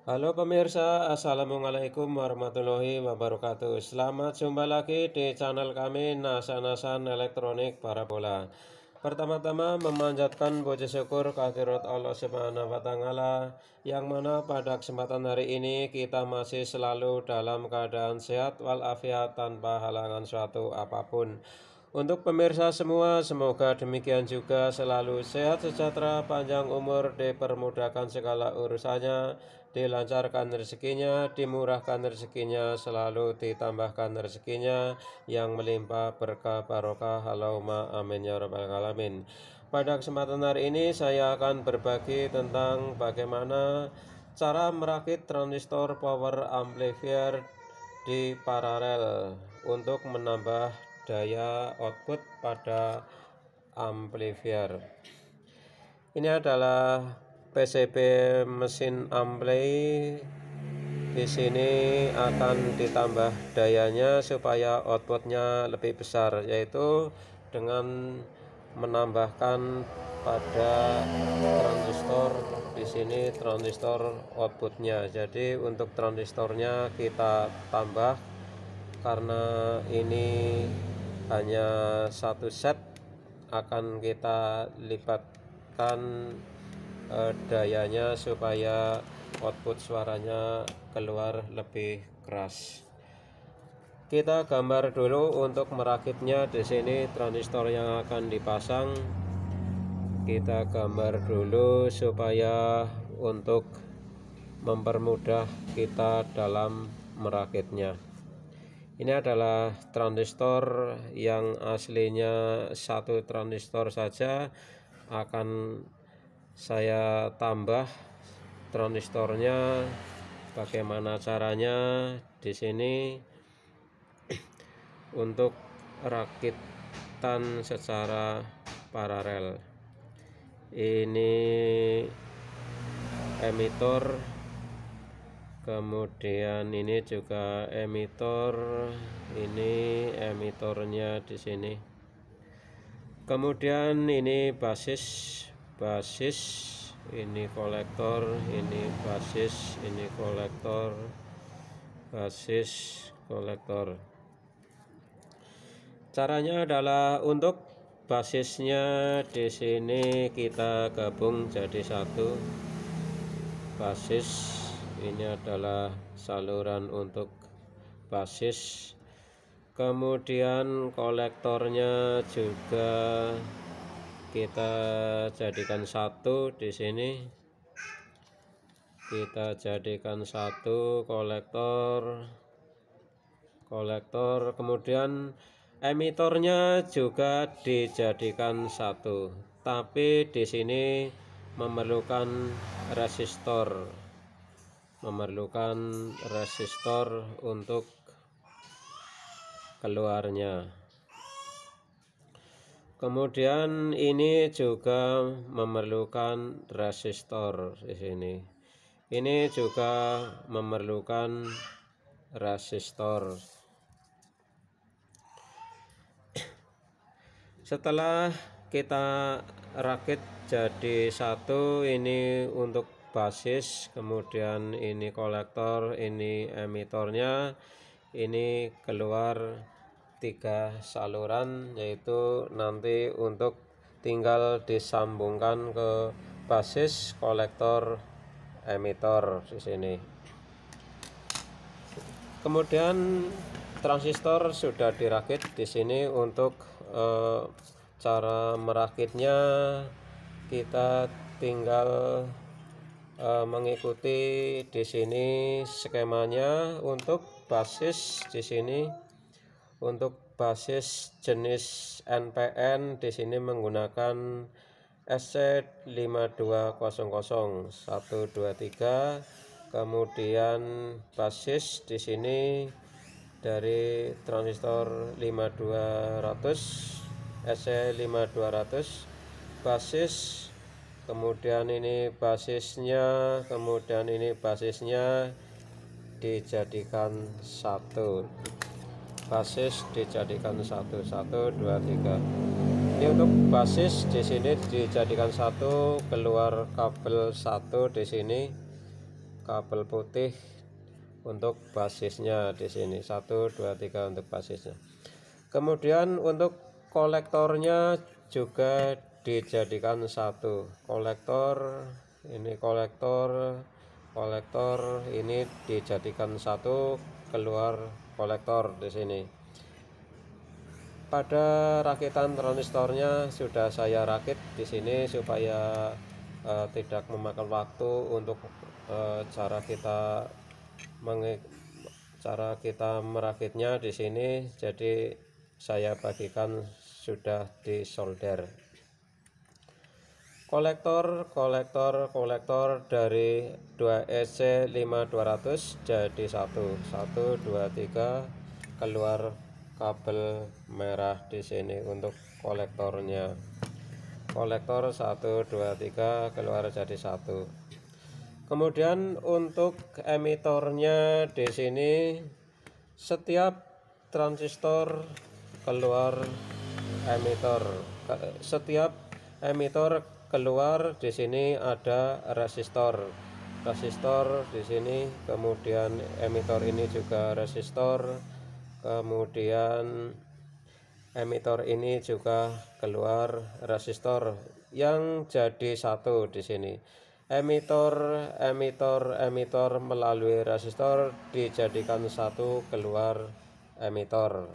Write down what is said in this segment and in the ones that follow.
Halo pemirsa, assalamualaikum warahmatullahi wabarakatuh. Selamat jumpa lagi di channel kami Nasan-Nasan Elektronik Parabola. Pertama-tama memanjatkan puji syukur kehadirat Allah Subhanahu wa Ta'ala, yang mana pada kesempatan hari ini kita masih selalu dalam keadaan sehat walafiat tanpa halangan suatu apapun. Untuk pemirsa semua, semoga demikian juga selalu sehat, sejahtera, panjang umur, dipermudahkan segala urusannya, dilancarkan rezekinya, dimurahkan rezekinya, selalu ditambahkan rezekinya yang melimpah berkah barokah. Allahumma amin ya rabbal alamin. Pada kesempatan hari ini saya akan berbagi tentang bagaimana cara merakit transistor power amplifier di paralel untuk menambah daya output pada amplifier. Ini adalah PCB mesin ampli. Di sini akan ditambah dayanya supaya outputnya lebih besar, yaitu dengan menambahkan pada transistor. Di sini transistor outputnya, jadi untuk transistornya kita tambah karena ini hanya satu set, akan kita lipatkan dayanya supaya output suaranya keluar lebih keras. Kita gambar dulu untuk merakitnya. Di sini transistor yang akan dipasang kita gambar dulu supaya untuk mempermudah kita dalam merakitnya. Ini adalah transistor yang aslinya satu transistor saja, akan saya tambah transistornya. Bagaimana caranya? Di sini untuk rakitan secara paralel. Ini emitor, kemudian ini juga emitor, ini emitornya di sini. Kemudian ini basis, ini kolektor, ini basis, ini kolektor, basis, kolektor. Caranya adalah untuk basisnya di sini kita gabung jadi satu. Basis ini adalah saluran untuk basis. Kemudian kolektornya juga kita jadikan satu. Di sini kita jadikan satu kolektor. Kemudian emitornya juga dijadikan satu, tapi di sini memerlukan resistor, untuk keluarnya. Kemudian ini juga memerlukan resistor. Di sini ini juga memerlukan resistor. Setelah kita rakit jadi satu, ini untuk basis, kemudian ini kolektor, ini emitornya, ini keluar 3 saluran, yaitu nanti untuk tinggal disambungkan ke basis, kolektor, emitor di sini. Kemudian transistor sudah dirakit. Di sini untuk cara merakitnya kita tinggal mengikuti di sini skemanya. Untuk basis di sini, untuk basis jenis NPN di sini menggunakan SC5200 123. Kemudian basis di sini dari transistor 5200 SC5200 basis. Kemudian ini basisnya, kemudian ini basisnya dijadikan satu. Basis dijadikan satu, 1 2 3. Ini untuk basis di sini dijadikan satu, keluar kabel satu di sini. kabel putih untuk basisnya di sini 1 2 3 untuk basisnya. Kemudian untuk kolektornya juga dijadikan satu kolektor, ini kolektor ini dijadikan satu, keluar kolektor di sini. Pada rakitan transistornya sudah saya rakit di sini supaya tidak memakan waktu untuk cara kita merakitnya di sini. Jadi saya bagikan sudah disolder. Kolektor dari 2SC5200 jadi 1 2 3, keluar kabel merah di sini untuk kolektornya. Kolektor 1 2 3 keluar jadi 1. Kemudian untuk emitornya di sini setiap transistor keluar emitor. Setiap emitor keluar di sini ada resistor di sini, kemudian emitor ini juga resistor, kemudian emitor ini juga keluar resistor yang jadi satu di sini. Emitor melalui resistor dijadikan satu, keluar emitor.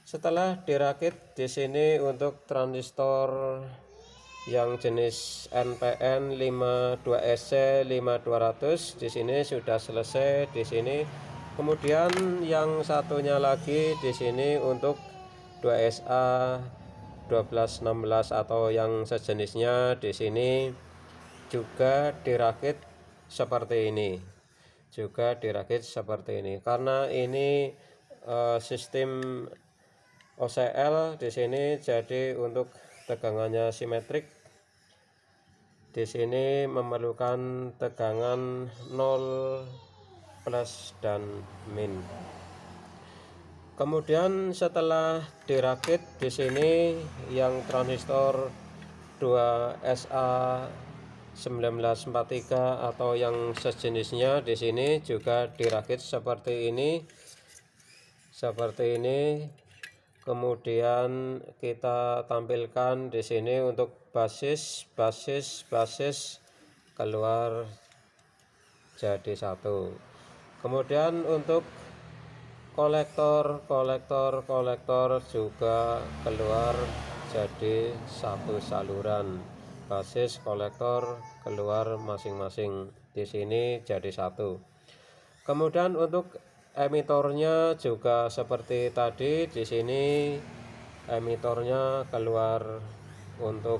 Setelah dirakit di sini untuk transistor yang jenis NPN 52SC5200 di sini sudah selesai di sini. Kemudian yang satunya lagi di sini untuk 2SA 1216 atau yang sejenisnya di sini juga dirakit seperti ini. Karena ini sistem OCL di sini, jadi untuk tegangannya simetrik. Di sini memerlukan tegangan 0 plus dan min. Kemudian setelah dirakit di sini yang transistor 2SA 1943 atau yang sejenisnya di sini juga dirakit seperti ini. Kemudian kita tampilkan di sini untuk basis keluar jadi satu. Kemudian untuk kolektor juga keluar jadi satu saluran. Basis kolektor keluar masing-masing di sini jadi satu. Kemudian untuk emitornya juga seperti tadi di sini, emitornya keluar. Untuk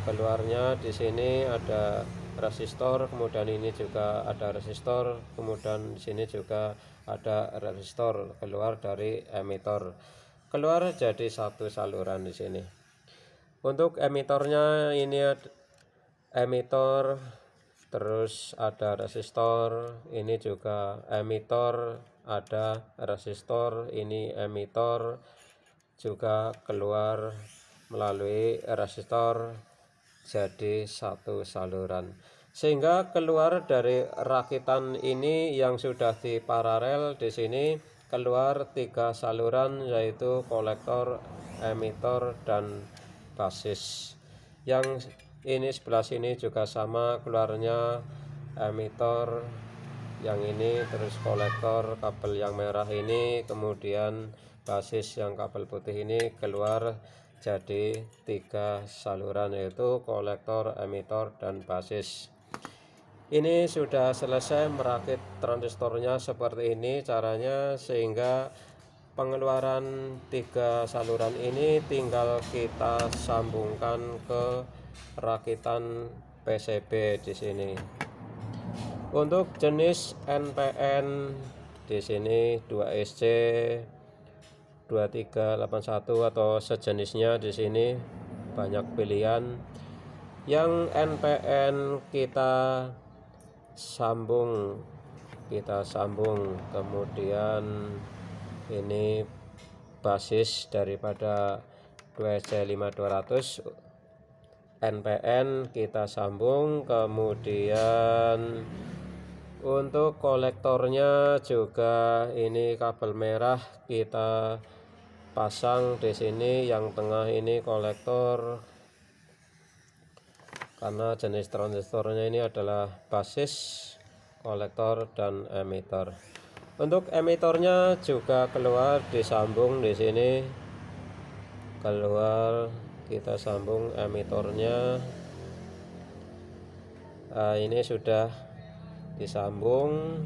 keluarnya di sini ada resistor, kemudian ini juga ada resistor, kemudian di sini juga ada resistor keluar dari emitor. Keluar jadi satu saluran di sini. Untuk emitornya ini emitor, terus ada resistor, ini juga emitor, ada resistor, ini emitor juga keluar melalui resistor jadi satu saluran, sehingga keluar dari rakitan ini yang sudah diparalel di sini keluar 3 saluran, yaitu kolektor, emitor, dan basis. Yang ini sebelah sini juga sama, keluarnya emitor yang ini, terus kolektor kabel yang merah ini, kemudian basis yang kabel putih ini keluar jadi 3 saluran, yaitu kolektor, emitor, dan basis. Ini sudah selesai merakit transistornya seperti ini caranya, sehingga pengeluaran 3 saluran ini tinggal kita sambungkan ke rakitan PCB di sini. Untuk jenis NPN di sini 2SC 2381 atau sejenisnya di sini banyak pilihan. Yang NPN kita sambung, kemudian ini basis daripada 2SC5200 NPN kita sambung, kemudian Untuk kolektornya juga ini kabel merah kita pasang di sini, yang tengah ini kolektor karena jenis transistornya ini adalah basis, kolektor dan emitor. Untuk emitornya juga keluar disambung di sini, keluar kita sambung emitornya. Nah, ini sudah disambung.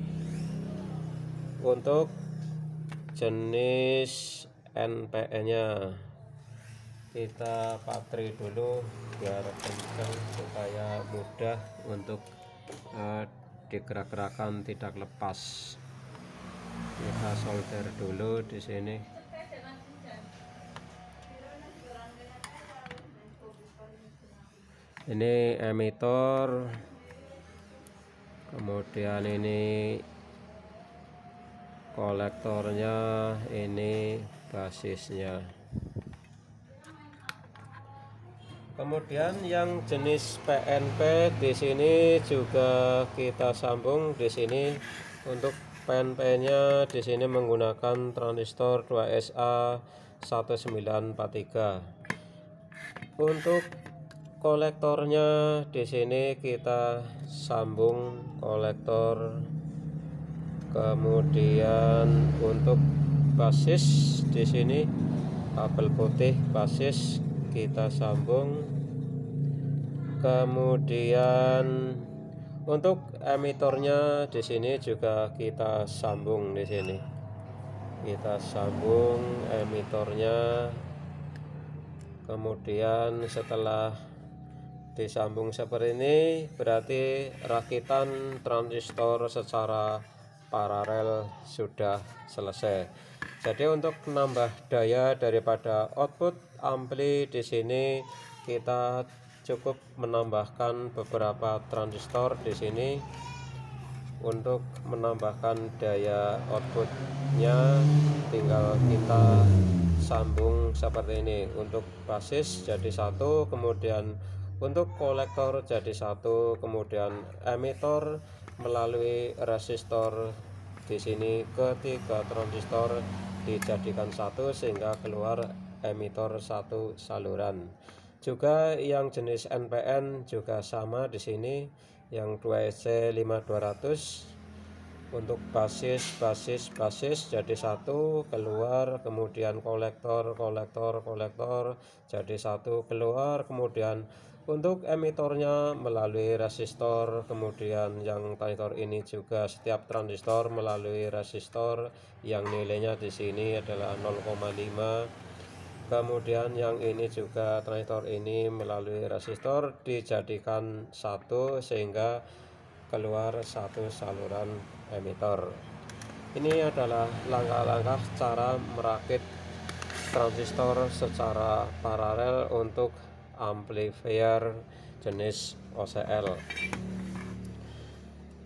Untuk jenis NPN nya kita patri dulu biar kencang supaya mudah untuk digerak-gerakan, tidak lepas. Kita solder dulu di sini. Ini emitor, kemudian ini kolektornya, ini basisnya. Kemudian yang jenis PNP di sini juga kita sambung di sini. Untuk PNP-nya di sini menggunakan transistor 2SA 1943. Untuk kolektornya di sini kita sambung kolektor. Kemudian untuk basis di sini kabel putih basis kita sambung. Kemudian untuk emitornya di sini juga kita sambung di sini. Kita sambung emitornya. Kemudian setelah disambung seperti ini, berarti rakitan transistor secara paralel sudah selesai. Jadi untuk menambah daya daripada output ampli di sini kita cukup menambahkan beberapa transistor di sini untuk menambahkan daya outputnya. Tinggal kita sambung seperti ini. Untuk basis jadi satu, kemudian untuk kolektor jadi satu, kemudian emitor melalui resistor di sini ketiga transistor dijadikan satu sehingga keluar emitor satu saluran. Juga yang jenis NPN juga sama di sini, yang 2EC5200. Untuk basis jadi satu keluar, kemudian kolektor jadi satu keluar. Kemudian untuk emitornya melalui resistor, kemudian yang transistor ini juga setiap transistor melalui resistor yang nilainya di sini adalah 0,5. Kemudian yang ini juga transistor ini melalui resistor dijadikan satu sehingga keluar satu saluran emitor. Ini adalah langkah-langkah cara merakit transistor secara paralel untuk amplifier jenis OCL.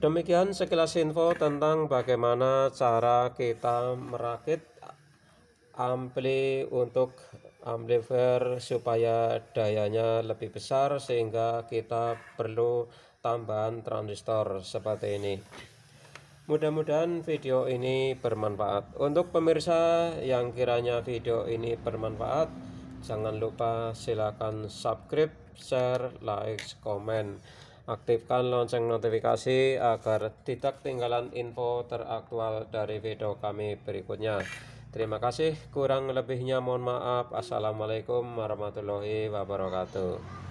Demikian sekilas info tentang bagaimana cara kita merakit ampli untuk amplifier supaya dayanya lebih besar, sehingga kita perlu tambahan transistor seperti ini. Mudah-mudahan video ini bermanfaat. Untuk pemirsa yang kiranya video ini bermanfaat, jangan lupa silakan subscribe, share, like, komen. Aktifkan lonceng notifikasi agar tidak ketinggalan info teraktual dari video kami berikutnya. Terima kasih, kurang lebihnya mohon maaf. Assalamualaikum warahmatullahi wabarakatuh.